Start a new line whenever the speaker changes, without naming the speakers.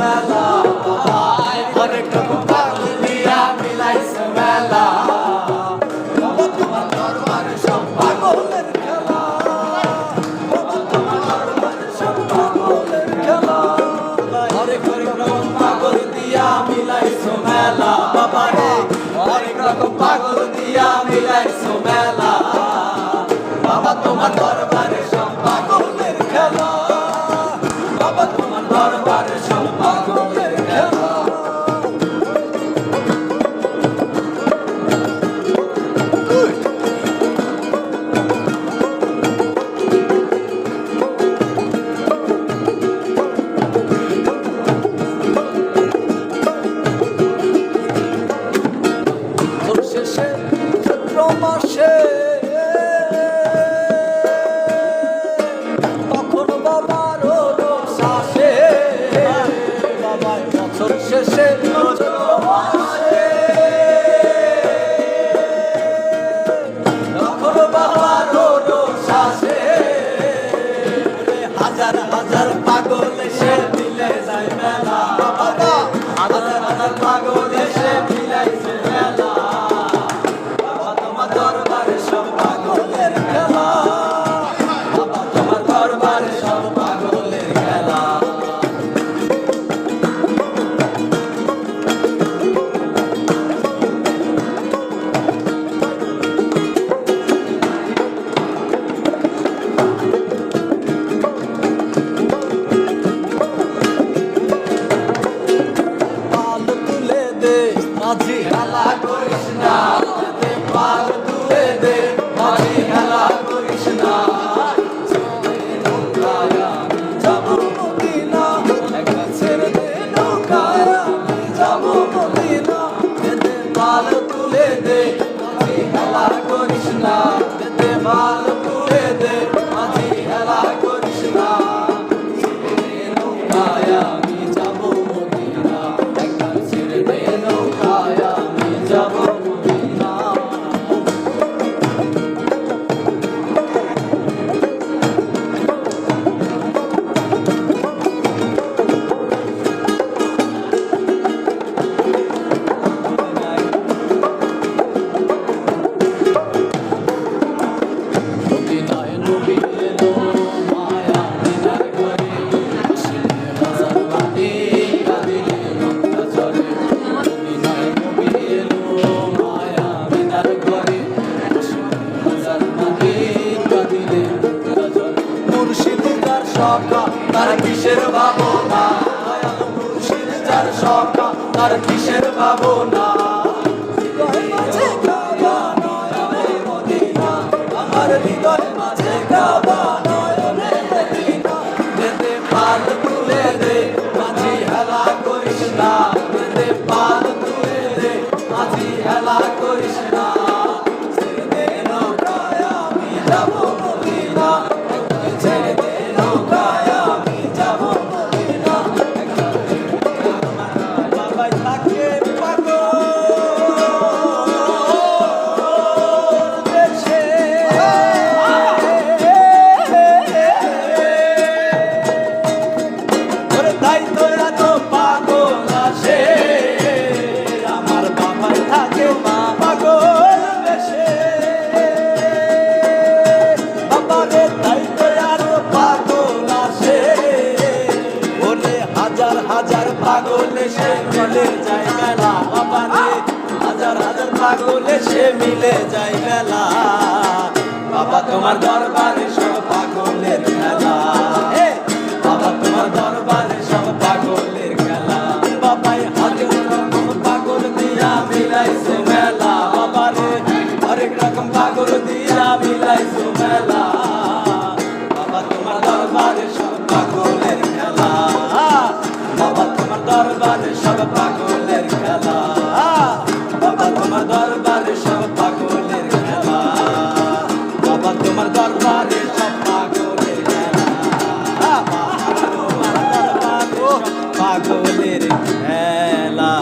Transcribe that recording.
মেলা হরেক রকম পাগল দিয়া মিলাইছো মেলা বাবা তোমার দরবারে সব পাগলের খেলা বাবা তোমার দরবারে সব পাগলের খেলা হরেক রকম পাগল দিয়া মিলাইছো মেলা বাবা রে হরেক রকম পাগল দিয়া মিলাইছো মেলা বাবা তোমার দরবারে সব পাগলের খেলা বাবা তোমার দরবারে সব পাগলের খেলা শেষে চৈত্র মাসে তখন বাবার রোষ আসে বাবার বছর শেষে চৈত্র মাসে তখন বাবার রোষ আসে হাজার হাজার পাগল এসে মিলে যায় মেলা বাবা হাজার হাজার পাগল এসে মিলাইছে মেলা বাবা তোমার দরবারে সব পাগলের খেলা বাবা তোমার দরবারে সব পাগলের খেলা পাল তুলে দে মাঝি হেলা করিস না পাল তুলে দে মাঝি হেলা করিস না যাব মদিনা একবার ছেড়ে দে নৌকায় আমি যাব মদিনা পাল তুলে দে মাঝি হেলা করিস না পাল তুলে দে মাঝি হেলা করিস না নৌকায় আমি যাব মদিনা একবার ছেড়ে দে নৌকায় আমি যাব মদিনা মদিনায় নবী এলো মায়া মিনার ঘরে আসলে হাজার বাণী কাঁদিলে মক্কা ঝরে মদিনায় নবী এলো মায়া মিনার ঘরে আসলে হাজার বাণী কাঁদিলে মক্কা ঝরে মুর্শিদ যার সখা তার কিসের ভাবনা দয়াল মুর্শিদ যার সখা তার কিসের ভাবনা মাঝে কাবা নয়নে মদিনা আমার হৃদয় মাঝে কাবা নয়নে মদিনা যেতে পাল তুলে দে মাঝি হেলা করিস না যেতে পাল তুলে দে মাঝি হেলা করিস না ছেড়ে দে নৌকায় আমি যাব মদিনা ছেড়ে দে নৌকায় আমি যাব মদিনা বাবাই থাকে পাগল দেশে ওরে তাই তো এত পাগল আসে আমার বাবাই থাকে পাগল দেশে বাবারে তাই তো এত পাগল আসে ওরে হাজার হাজার পাগল এসে মিলে যায় মেলা বাবারে হাজার হাজার পাগল এসে মিলে যায় মেলা বাবা তোমার দরবারে সব পাগলের খেলা বাবা তোমার দরবারে সব পাগলের খেলা বাবাই হাজার রকম পাগল দিয়া মিলাইছো মেলা বাবারে হরেক রকম পাগল দিয়া মিলাইছো মেলা বাবা তোমার দরবারে সব পাগলের খেলা বাবা তোমার দরবারে সব পাগলের খেলা বাবা তোমার দরবারে সব পাগলের খেলা বাবা তোমার দরবারে সব পাগলের খেলা বাবা তোমার দরবারে সব পাগলের খেলা